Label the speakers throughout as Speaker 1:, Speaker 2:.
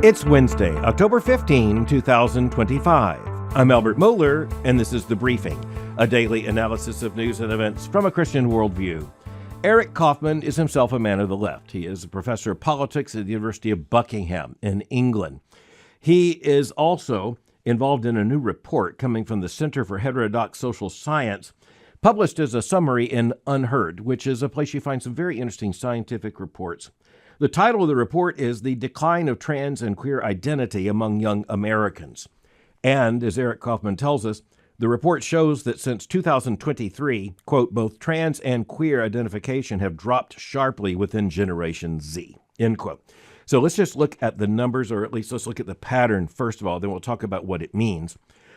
Speaker 1: It's Wednesday, October 15, 2025. I'm Albert Mohler, and this is The Briefing, a daily analysis of news and events from a Christian worldview. Eric Kaufmann is himself a man of the left. He is a professor of politics at the University of Buckingham in England. He is also involved in a new report coming from the Center for Heterodox Social Science, published as a summary in UnHerd, which is a place you find some very interesting scientific reports. The title of the report is The Decline of Trans and Queer Identity Among Young Americans. And, as Eric Kaufmann tells us, the report shows that since 2023, quote, both trans and queer identification have dropped sharply within Generation Z, end quote. So let's just look at the numbers, or at least let's look at the pattern first of all, then we'll talk about what it means.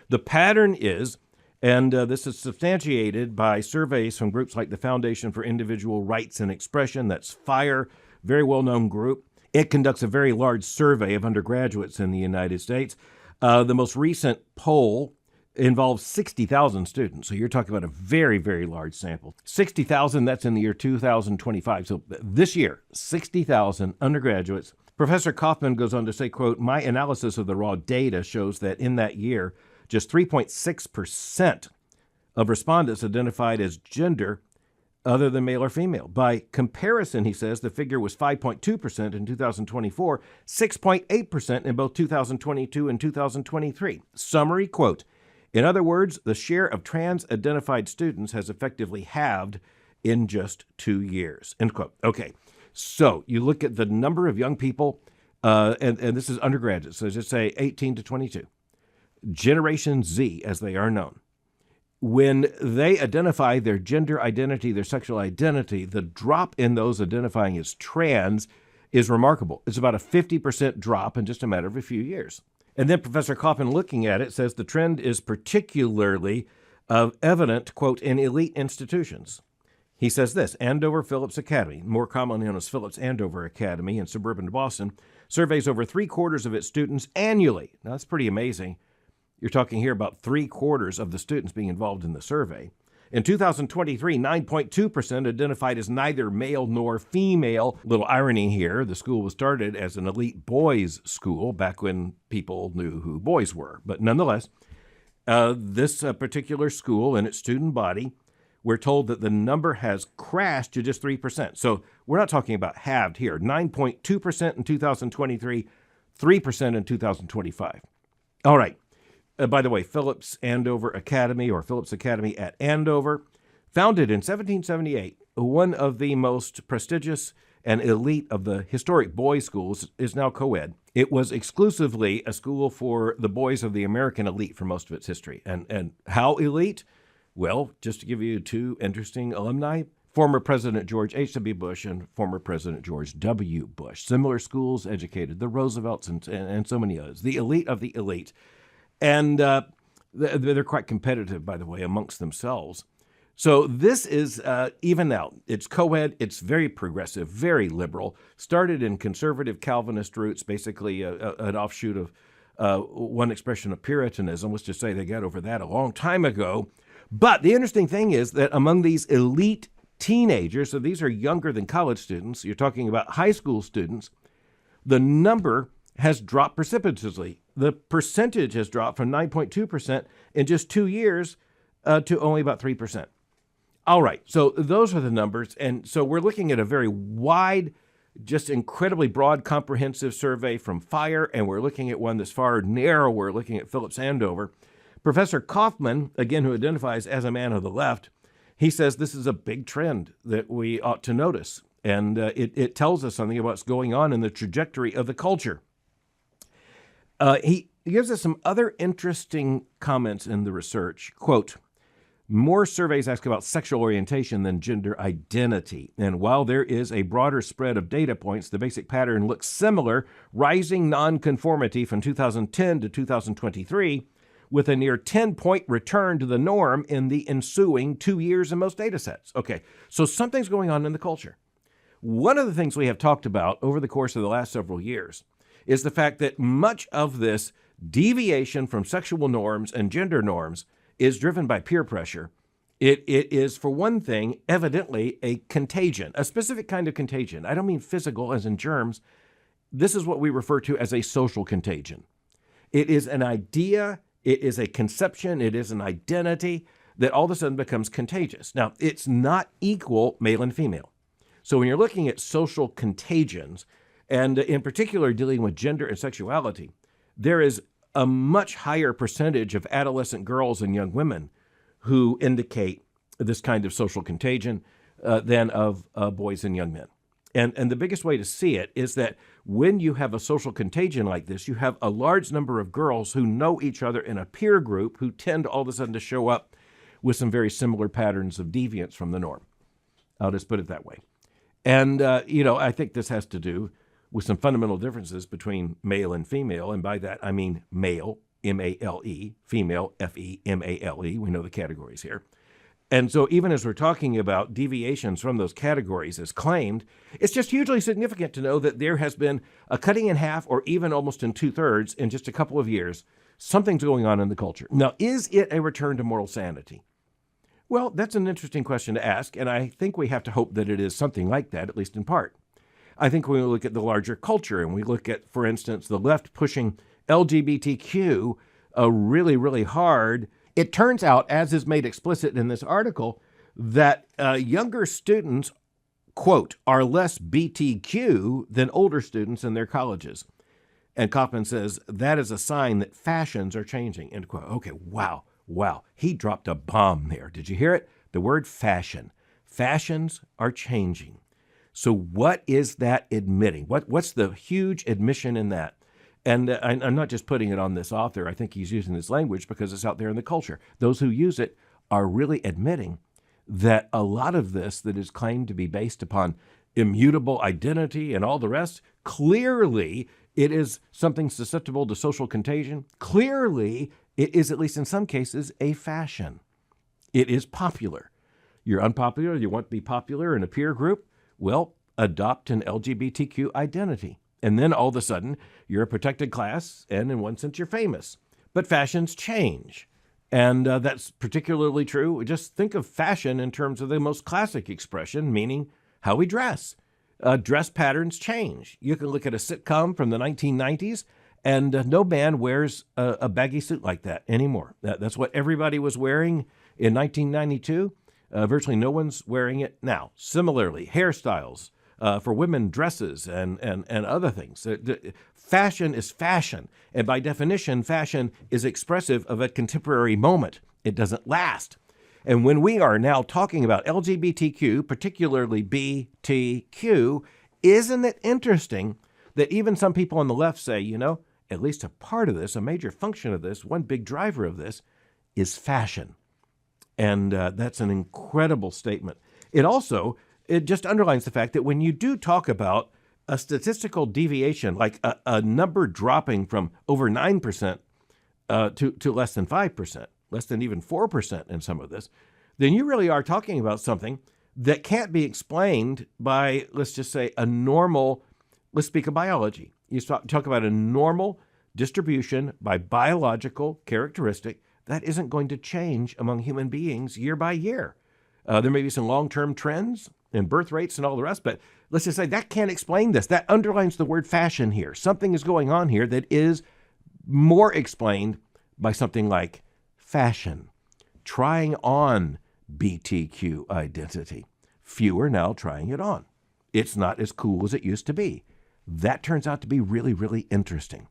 Speaker 1: The pattern is, and this is substantiated by surveys from groups like the Foundation for Individual Rights and Expression, that's FIRE, very well-known group. It conducts a very large survey of undergraduates in the United States. The most recent poll involves 60,000 students. So you're talking about a very, very large sample. 60,000, that's in the year 2025. So this year, 60,000 undergraduates. Professor Kaufmann goes on to say, quote, my analysis of the raw data shows that in that year, just 3.6% of respondents identified as gender other than male or female. By comparison, he says, the figure was 5.2% in 2024, 6.8% in both 2022 and 2023. Summary, quote, in other words, the share of trans-identified students has effectively halved in just 2 years, end quote. Okay, so you look at the number of young people, and this is undergraduates, so just say 18 to 22, Generation Z, as they are known. When they identify their gender identity, their sexual identity, the drop in those identifying as trans is remarkable. It's about a 50% drop in just a matter of a few years. And then Professor Kaufmann, looking at it, says the trend is particularly evident, quote, in elite institutions. He says this, Andover Phillips Academy, more commonly known as Phillips Andover Academy in suburban Boston, surveys over 3/4 of its students annually. Now, that's pretty amazing. You're talking here about 3/4 of the students being involved in the survey. In 2023, 9.2% identified as neither male nor female. Little irony here, the school was started as an elite boys' school back when people knew who boys were. But nonetheless, this particular school and its student body, we're told that the number has crashed to just 3%. So we're not talking about halved here. 9.2% in 2023, 3% in 2025. All right. By the way, Phillips Andover Academy, or Phillips Academy at Andover, founded in 1778, one of the most prestigious and elite of the historic boys' schools, is now co-ed. It was exclusively a school for the boys of the American elite for most of its history. And how elite? Well, just to give you two interesting alumni, former President George H.W. Bush and former President George W. Bush. Similar schools educated the Roosevelts and so many others. The elite of the elite. And they're quite competitive, by the way, amongst themselves. So this is, even now, it's co-ed, it's very progressive, very liberal, started in conservative Calvinist roots, basically an offshoot of one expression of Puritanism. Let's just say they got over that a long time ago. But the interesting thing is that among these elite teenagers, so these are younger than college students, you're talking about high school students, the number has dropped precipitously. The percentage has dropped from 9.2% in just 2 years to only about 3%. All right, so those are the numbers. And so we're looking at a very wide, just incredibly broad, comprehensive survey from FIRE, and we're looking at one that's far narrower. We're looking at Phillips Andover. Professor Kaufmann, again, who identifies as a man of the left, he says this is a big trend that we ought to notice. And it tells us something about what's going on in the trajectory of the culture. He gives us some other interesting comments in the research. Quote, more surveys ask about sexual orientation than gender identity. And while there is a broader spread of data points, the basic pattern looks similar, rising nonconformity from 2010 to 2023, with a near 10-point return to the norm in the ensuing 2 years in most data sets. Okay, so something's going on in the culture. One of the things we have talked about over the course of the last several years is the fact that much of this deviation from sexual norms and gender norms is driven by peer pressure. It is, for one thing, evidently a contagion, a specific kind of contagion. I don't mean physical as in germs. this is what we refer to as a social contagion. It is an idea, it is a conception, it is an identity that all of a sudden becomes contagious. Now, it's not equal male and female. So when you're looking at social contagions, and in particular dealing with gender and sexuality, there is a much higher percentage of adolescent girls and young women who indicate this kind of social contagion than of boys and young men. And the biggest way to see it is that when you have a social contagion like this, you have a large number of girls who know each other in a peer group who tend all of a sudden to show up with some very similar patterns of deviance from the norm. I'll just put it that way. And, I think this has to do with some fundamental differences between male and female. And by that, I mean male, M-A-L-E, female, F-E-M-A-L-E. We know the categories here. And so even as we're talking about deviations from those categories as claimed, it's just hugely significant to know that there has been a cutting in half or even almost in 2/3 in just a couple of years. Something's going on in the culture. Now, is it a return to moral sanity? Well, that's an interesting question to ask, and I think we have to hope that it is something like that, at least in part. I think when we look at the larger culture and we look at, for instance, the left pushing LGBTQ really, really hard, it turns out, as is made explicit in this article, that younger students, quote, are less BTQ than older students in their colleges. And Kaufmann says that is a sign that fashions are changing, end quote. Okay, wow. He dropped a bomb there. Did you hear it? The word fashion. Fashions are changing. So what is that admitting? What's the huge admission in that? And I'm not just putting it on this author. I think he's using this language because it's out there in the culture. Those who use it are really admitting that a lot of this that is claimed to be based upon immutable identity and all the rest, clearly it is something susceptible to social contagion. Clearly it is, at least in some cases, a fashion. It is popular. You're unpopular, you want to be popular in a peer group? Well, adopt an LGBTQ identity. And then all of a sudden, you're a protected class, and in one sense, you're famous. But fashions change. And that's particularly true. Just think of fashion in terms of the most classic expression, meaning how we dress. Dress patterns change. You can look at a sitcom from the 1990s, and no man wears a baggy suit like that anymore. That's what everybody was wearing in 1992. Virtually no one's wearing it now. Similarly, hairstyles. For women, dresses and other things. Fashion is fashion. And by definition, fashion is expressive of a contemporary moment. It doesn't last. And when we are now talking about LGBTQ, particularly BTQ, isn't it interesting that even some people on the left say, at least a part of this, a major function of this, one big driver of this is fashion. And that's an incredible statement. It just underlines the fact that when you do talk about a statistical deviation, like a number dropping from over 9% to less than 5%, less than even 4% in some of this, then you really are talking about something that can't be explained by, let's just say, a normal, let's speak of biology. You talk about a normal distribution by biological characteristic that isn't going to change among human beings year by year. There may be some long-term trends and birth rates and all the rest, but let's just say that can't explain this. That underlines the word fashion here. Something is going on here that is more explained by something like fashion, trying on BTQ identity. Fewer now trying it on. It's not as cool as it used to be. That turns out to be really, really interesting.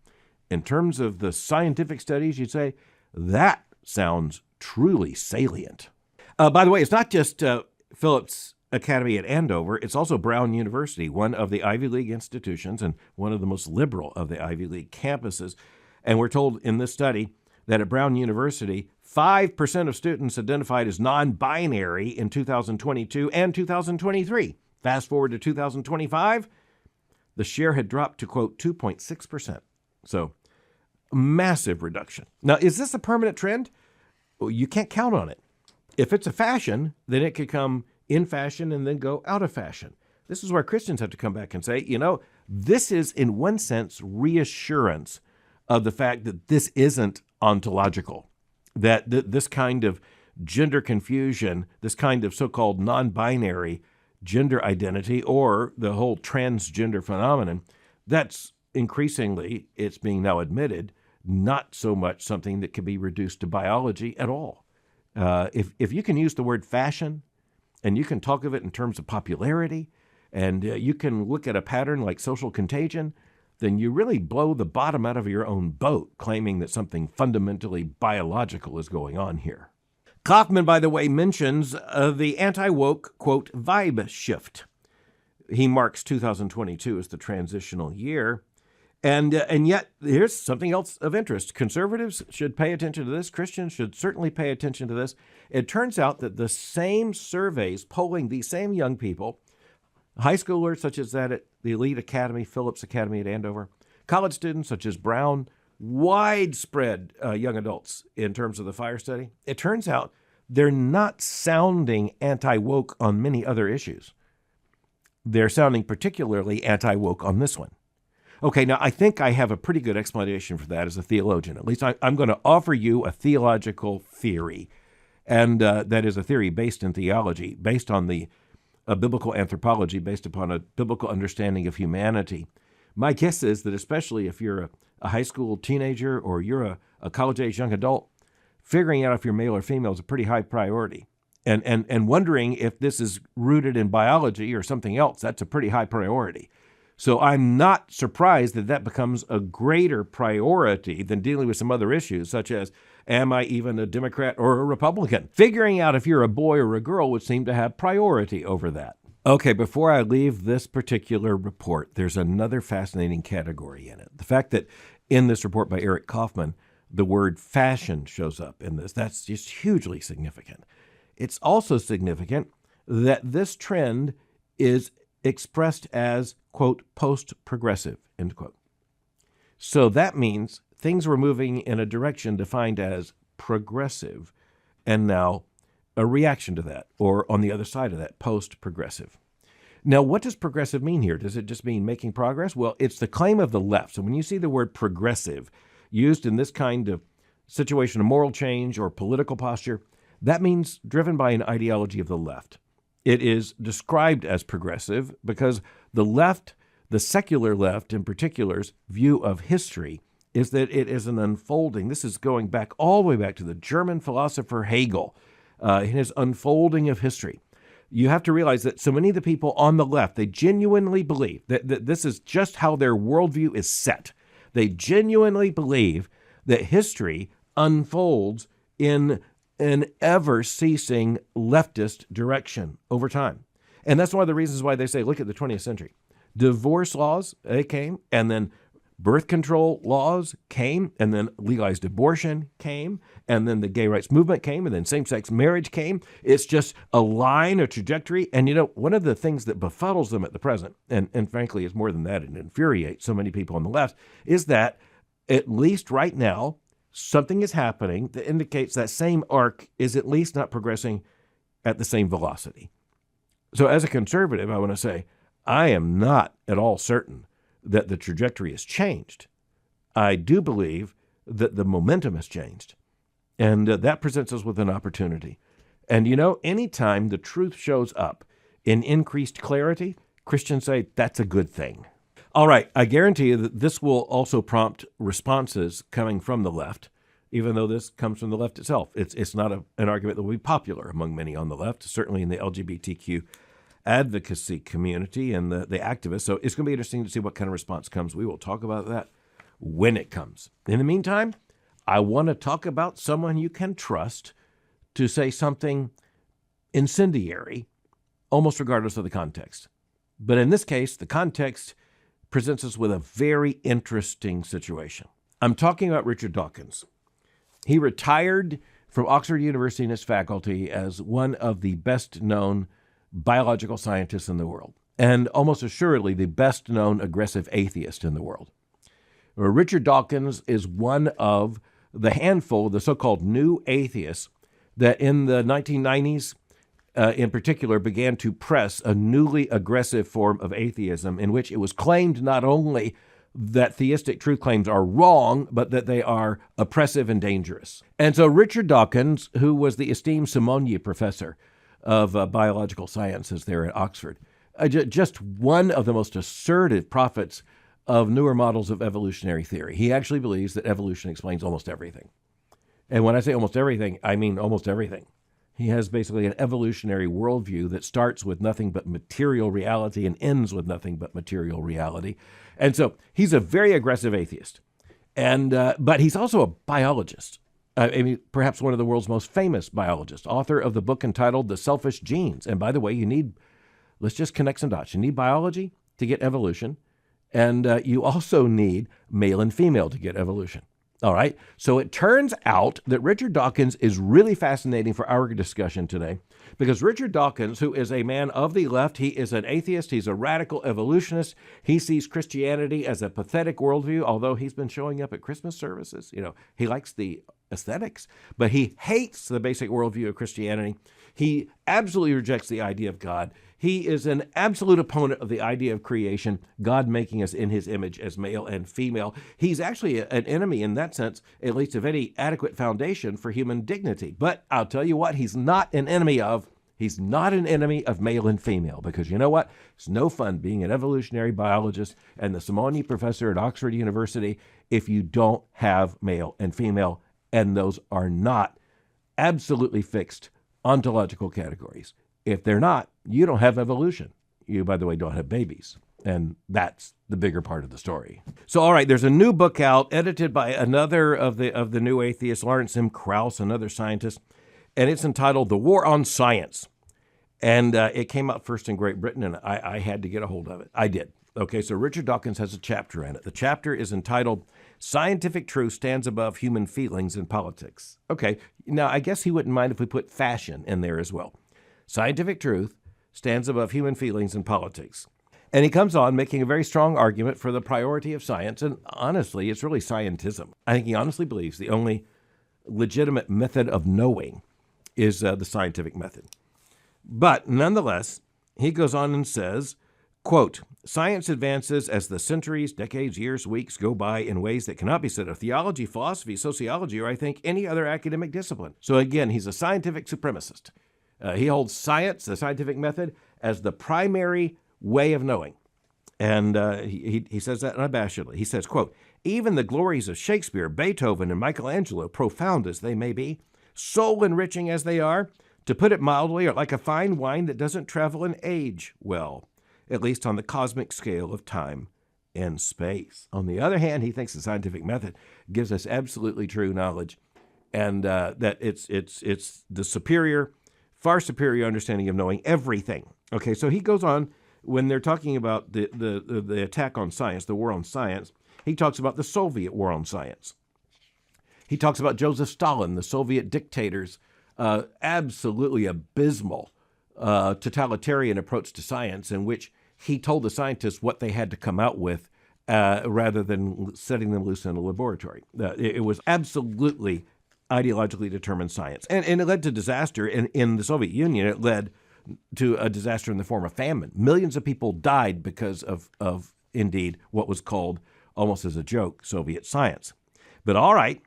Speaker 1: In terms of the scientific studies, you'd say that sounds truly salient. By the way, it's not just Phillips Academy at Andover. It's also Brown University, one of the Ivy League institutions and one of the most liberal of the Ivy League campuses. And we're told in this study that at Brown University, 5% of students identified as non-binary in 2022 and 2023. Fast forward to 2025, the share had dropped to, quote, 2.6%. So, massive reduction. Now, is this a permanent trend? Well, you can't count on it. If it's a fashion, then it could come in fashion and then go out of fashion. This is where Christians have to come back and say, this is in one sense reassurance of the fact that this isn't ontological, that this kind of gender confusion, this kind of so-called non-binary gender identity or the whole transgender phenomenon, that's increasingly, it's being now admitted, not so much something that can be reduced to biology at all. If you can use the word fashion, and you can talk of it in terms of popularity, and you can look at a pattern like social contagion, then you really blow the bottom out of your own boat, claiming that something fundamentally biological is going on here. Kaufmann, by the way, mentions the anti-woke, quote, vibe shift. He marks 2022 as the transitional year. And yet, here's something else of interest. Conservatives should pay attention to this. Christians should certainly pay attention to this. It turns out that the same surveys polling these same young people, high schoolers such as that at the Elite Academy, Phillips Academy at Andover, college students such as Brown, widespread young adults in terms of the fire study, it turns out they're not sounding anti-woke on many other issues. They're sounding particularly anti-woke on this one. Okay, now I think I have a pretty good explanation for that as a theologian. At least I'm going to offer you a theological theory, and that is a theory based in theology, based on a biblical anthropology, based upon a biblical understanding of humanity. My guess is that especially if you're a high school teenager or you're a college-age young adult, figuring out if you're male or female is a pretty high priority. And wondering if this is rooted in biology or something else, that's a pretty high priority. So I'm not surprised that that becomes a greater priority than dealing with some other issues, such as, am I even a Democrat or a Republican? Figuring out if you're a boy or a girl would seem to have priority over that. Okay, before I leave this particular report, there's another fascinating category in it. The fact that in this report by Eric Kaufmann, the word fashion shows up in this, that's just hugely significant. It's also significant that this trend is expressed as, quote, post-progressive, end quote. So that means things were moving in a direction defined as progressive, and now a reaction to that, or on the other side of that, post-progressive. Now, what does progressive mean here? Does it just mean making progress? Well, it's the claim of the left. So when you see the word progressive used in this kind of situation of moral change or political posture, that means driven by an ideology of the left. It is described as progressive because the left, the secular left in particular's view of history, is that it is an unfolding. This is going back all the way back to the German philosopher Hegel in his unfolding of history. You have to realize that so many of the people on the left, they genuinely believe that this is just how their worldview is set. They genuinely believe that history unfolds in an ever-ceasing leftist direction over time. And that's one of the reasons why they say, look at the 20th century. Divorce laws, they came, and then birth control laws came, and then legalized abortion came, and then the gay rights movement came, and then same-sex marriage came. It's just a line, a trajectory. And, you know, one of the things that befuddles them at the present, and frankly is more than that, it infuriates so many people on the left, is that at least right now, something is happening that indicates that same arc is at least not progressing at the same velocity. So as a conservative, I want to say, I am not at all certain that the trajectory has changed. I do believe that the momentum has changed. And that presents us with an opportunity. And you know, anytime the truth shows up in increased clarity, Christians say that's a good thing. All right, I guarantee you that this will also prompt responses coming from the left, even though this comes from the left itself. It's not an argument that will be popular among many on the left, certainly in the LGBTQ advocacy community and the activists. So it's going to be interesting to see what kind of response comes. We will talk about that when it comes. In the meantime, I want to talk about someone you can trust to say something incendiary, almost regardless of the context. But in this case, the context presents us with a very interesting situation. I'm talking about Richard Dawkins. He retired from Oxford University and its faculty as one of the best-known biological scientists in the world, and almost assuredly the best-known aggressive atheist in the world. Richard Dawkins is one of the handful of the so-called new atheists that in the 1990s, in particular, began to press a newly aggressive form of atheism in which it was claimed not only that theistic truth claims are wrong, but that they are oppressive and dangerous. And so Richard Dawkins, who was the esteemed Simonyi professor of biological sciences there at Oxford, just one of the most assertive prophets of newer models of evolutionary theory. He actually believes that evolution explains almost everything. And when I say almost everything, I mean almost everything. He has basically an evolutionary worldview that starts with nothing but material reality and ends with nothing but material reality. And so he's a very aggressive atheist. But he's also a biologist. Perhaps one of the world's most famous biologists, author of the book entitled The Selfish Genes. And by the way, let's just connect some dots. You need biology to get evolution, and you also need male and female to get evolution. All right. So it turns out that Richard Dawkins is really fascinating for our discussion today, because Richard Dawkins, who is a man of the left, he is an atheist. He's a radical evolutionist. He sees Christianity as a pathetic worldview, although he's been showing up at Christmas services. He likes the aesthetics, but he hates the basic worldview of Christianity. He absolutely rejects the idea of God. He is an absolute opponent of the idea of creation, God making us in his image as male and female. He's actually an enemy in that sense, at least of any adequate foundation for human dignity. But I'll tell you what, he's not an enemy of male and female, because you know what? It's no fun being an evolutionary biologist and the Simony professor at Oxford University if you don't have male and female, and those are not absolutely fixed ontological categories. If they're not, you don't have evolution. You, by the way, don't have babies. And that's the bigger part of the story. So, all right, there's a new book out, edited by another of the new atheists, Lawrence M. Krauss, another scientist, and it's entitled The War on Science. And it came out first in Great Britain, and I had to get a hold of it. I did. Okay, so Richard Dawkins has a chapter in it. The chapter is entitled Scientific Truth Stands Above Human Feelings in Politics. Okay, now I guess he wouldn't mind if we put fashion in there as well. Scientific truth stands above human feelings in politics. And he comes on making a very strong argument for the priority of science. And honestly, it's really scientism. I think he honestly believes the only legitimate method of knowing is the scientific method. But nonetheless, he goes on and says, quote, science advances as the centuries, decades, years, weeks go by in ways that cannot be said of theology, philosophy, sociology, or I think any other academic discipline. So again, he's a scientific supremacist. He holds science, the scientific method, as the primary way of knowing. And he says that unabashedly. He says, quote, even the glories of Shakespeare, Beethoven, and Michelangelo, profound as they may be, soul-enriching as they are, to put it mildly, are like a fine wine that doesn't travel and age well, at least on the cosmic scale of time and space. On the other hand, he thinks the scientific method gives us absolutely true knowledge, and that it's the far superior understanding of knowing everything. Okay, so he goes on, when they're talking about the attack on science, the war on science, he talks about the Soviet war on science. He talks about Joseph Stalin, the Soviet dictator's absolutely abysmal totalitarian approach to science, in which he told the scientists what they had to come out with rather than setting them loose in a laboratory. It was absolutely ideologically determined science. And it led to disaster. In the Soviet Union, it led to a disaster in the form of famine. Millions of people died because of indeed, what was called, almost as a joke, Soviet science. But all right,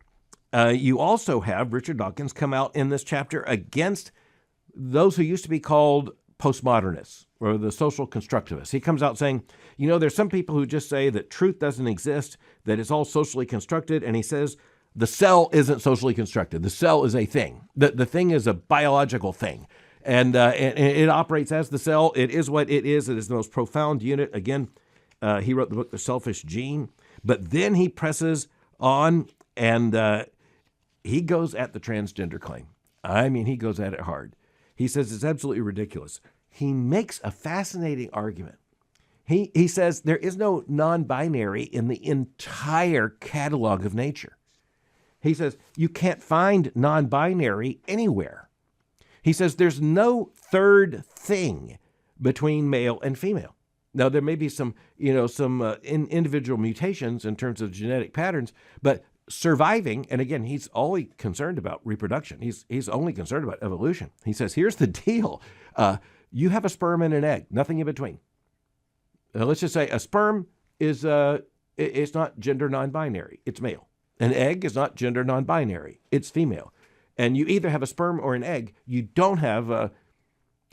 Speaker 1: you also have Richard Dawkins come out in this chapter against those who used to be called postmodernists or the social constructivists. He comes out saying, there's some people who just say that truth doesn't exist, that it's all socially constructed, and he says, the cell isn't socially constructed. The cell is a thing. The thing is a biological thing. And it operates as the cell. It is what it is. It is the most profound unit. Again, he wrote the book, The Selfish Gene. But then he presses on, and he goes at the transgender claim. He goes at it hard. He says it's absolutely ridiculous. He makes a fascinating argument. He says there is no non-binary in the entire catalog of nature. He says you can't find non-binary anywhere. He says there's no third thing between male and female. Now, there may be some individual mutations in terms of genetic patterns, but surviving, and again, he's only concerned about reproduction. He's only concerned about evolution. He says, here's the deal. You have a sperm and an egg, nothing in between. Let's just say a sperm is it's not gender non-binary. It's male. An egg is not gender non-binary. It's female. And you either have a sperm or an egg. You don't have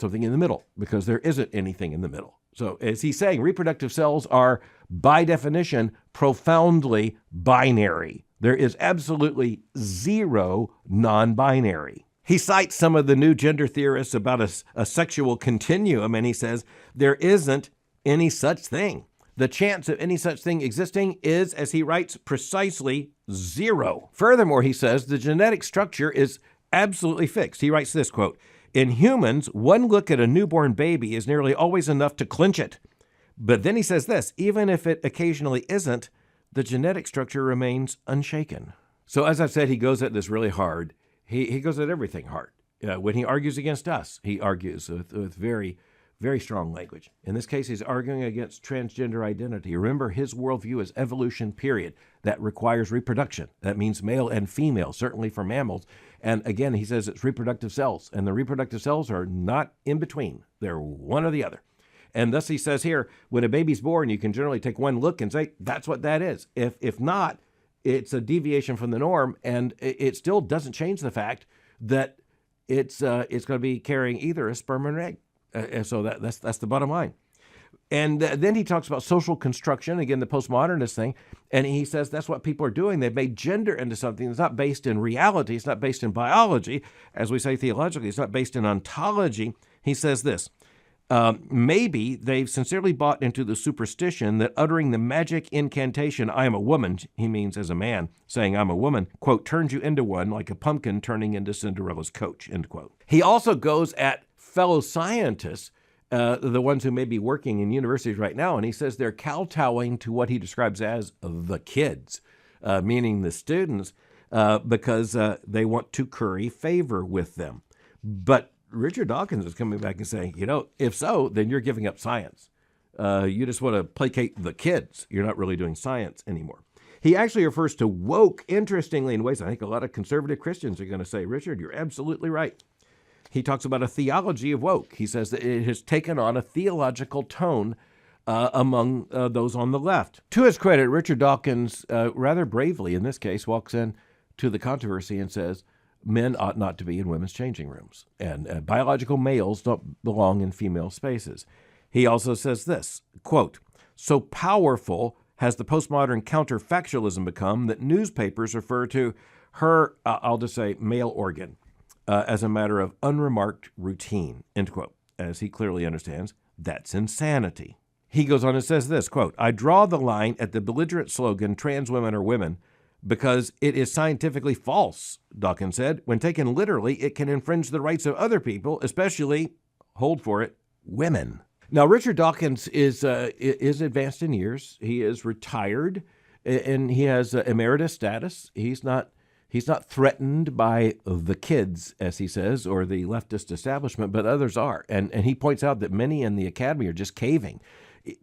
Speaker 1: something in the middle, because there isn't anything in the middle. So as he's saying, reproductive cells are, by definition, profoundly binary. There is absolutely zero non-binary. He cites some of the new gender theorists about a sexual continuum, and he says there isn't any such thing. The chance of any such thing existing is, as he writes, precisely zero. Furthermore, he says the genetic structure is absolutely fixed. He writes this, quote, "In humans, one look at a newborn baby is nearly always enough to clinch it." But then he says this, even if it occasionally isn't, the genetic structure remains unshaken. So as I've said, he goes at this really hard. He goes at everything hard. When he argues against us, he argues with very, very strong language. In this case, he's arguing against transgender identity. Remember, his worldview is evolution, period. That requires reproduction. That means male and female, certainly for mammals. And again, he says it's reproductive cells, and the reproductive cells are not in between. They're one or the other. And thus he says here, when a baby's born, you can generally take one look and say, that's what that is. If not, it's a deviation from the norm, and it still doesn't change the fact that it's going to be carrying either a sperm or an egg. And so that's the bottom line. And then he talks about social construction, again, the postmodernist thing, and he says that's what people are doing. They've made gender into something that's not based in reality. It's not based in biology. As we say theologically, it's not based in ontology. He says this, maybe they've sincerely bought into the superstition that uttering the magic incantation, "I am a woman," he means as a man, saying "I'm a woman," quote, "turns you into one like a pumpkin turning into Cinderella's coach," end quote. He also goes at fellow scientists, the ones who may be working in universities right now, and he says they're kowtowing to what he describes as the kids, meaning the students, because they want to curry favor with them. But Richard Dawkins is coming back and saying, if so, then you're giving up science. You just want to placate the kids. You're not really doing science anymore. He actually refers to woke, interestingly, in ways I think a lot of conservative Christians are going to say, Richard, you're absolutely right. He talks about a theology of woke. He says that it has taken on a theological tone among those on the left. To his credit, Richard Dawkins, rather bravely in this case, walks in to the controversy and says, men ought not to be in women's changing rooms, and biological males don't belong in female spaces. He also says this, quote, "So powerful has the postmodern counterfactualism become that newspapers refer to her, I'll just say, male organ, as a matter of unremarked routine," end quote. As he clearly understands, that's insanity. He goes on and says this, quote, "I draw the line at the belligerent slogan, 'Trans women are women,' because it is scientifically false," Dawkins said. "When taken literally, it can infringe the rights of other people, especially," hold for it, "women." Now, Richard Dawkins is advanced in years. He is retired, and he has emeritus status. He's not threatened by the kids, as he says, or the leftist establishment, but others are. And he points out that many in the academy are just caving.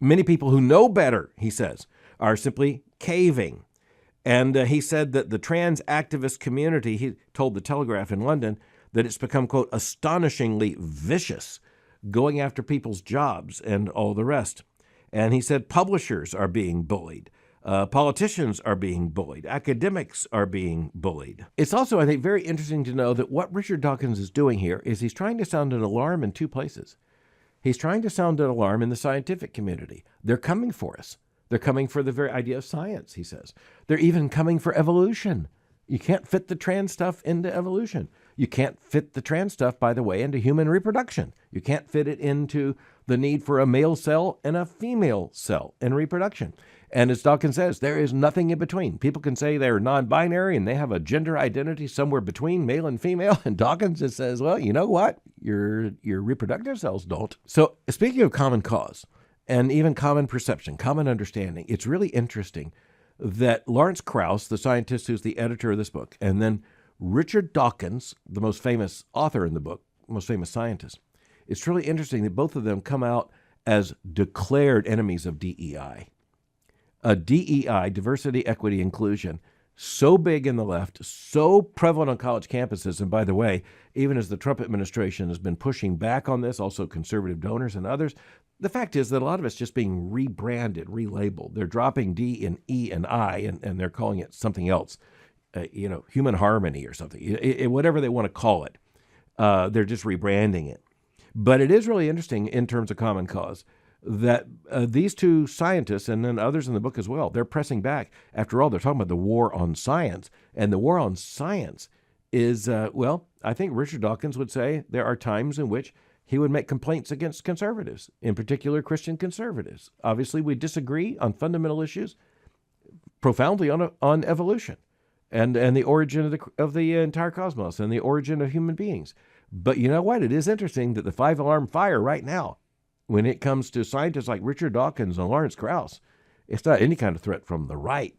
Speaker 1: Many people who know better, he says, are simply caving. And he said that the trans activist community, he told the Telegraph in London, that it's become, quote, "astonishingly vicious," going after people's jobs and all the rest. And he said publishers are being bullied. Politicians are being bullied. Academics are being bullied. It's also, I think, very interesting to know that what Richard Dawkins is doing here is he's trying to sound an alarm in two places. He's trying to sound an alarm in the scientific community. They're coming for us. They're coming for the very idea of science, he says. They're even coming for evolution. You can't fit the trans stuff into evolution. You can't fit the trans stuff, by the way, into human reproduction. You can't fit it into the need for a male cell and a female cell in reproduction. And as Dawkins says, there is nothing in between. People can say they're non-binary and they have a gender identity somewhere between male and female. And Dawkins just says, well, you know what? Your reproductive cells don't. So speaking of common cause and even common perception, common understanding, it's really interesting that Lawrence Krauss, the scientist who's the editor of this book, and then Richard Dawkins, the most famous author in the book, most famous scientist, it's really interesting that both of them come out as declared enemies of DEI. DEI, diversity, equity, inclusion, so big in the left, so prevalent on college campuses. And by the way, even as the Trump administration has been pushing back on this, also conservative donors and others, the fact is that a lot of it's just being rebranded, relabeled. They're dropping D and E and I, and they're calling it something else, human harmony or something, whatever they want to call it. They're just rebranding it. But it is really interesting in terms of common cause that these two scientists, and then others in the book as well, they're pressing back. After all, they're talking about the war on science. And the war on science is, I think Richard Dawkins would say there are times in which he would make complaints against conservatives, in particular Christian conservatives. Obviously, we disagree on fundamental issues, profoundly on evolution and the origin of the entire cosmos and the origin of human beings. But you know what? It is interesting that the five-alarm fire right now, when it comes to scientists like Richard Dawkins and Lawrence Krauss, it's not any kind of threat from the right.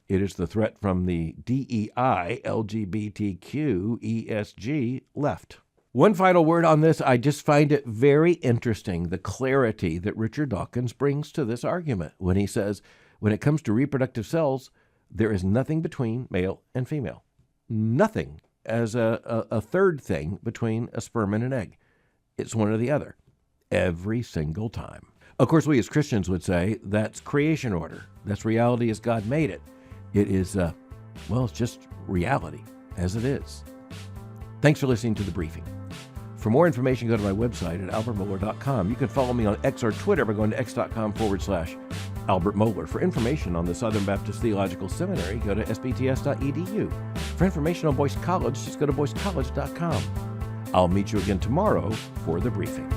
Speaker 1: It is the threat from the DEI, LGBTQ, ESG left. One final word on this. I just find it very interesting, the clarity that Richard Dawkins brings to this argument when he says, when it comes to reproductive cells, there is nothing between male and female. Nothing as a third thing between a sperm and an egg. It's one or the other every single time. Of course, we as Christians would say that's creation order. That's reality as God made it. It is, it's just reality as it is. Thanks for listening to The Briefing. For more information, go to my website at albertmohler.com. You can follow me on X or Twitter by going to x.com/Albert Mohler. For information on the Southern Baptist Theological Seminary, go to sbts.edu. For information on Boyce College, just go to boycecollege.com. I'll meet you again tomorrow for The Briefing.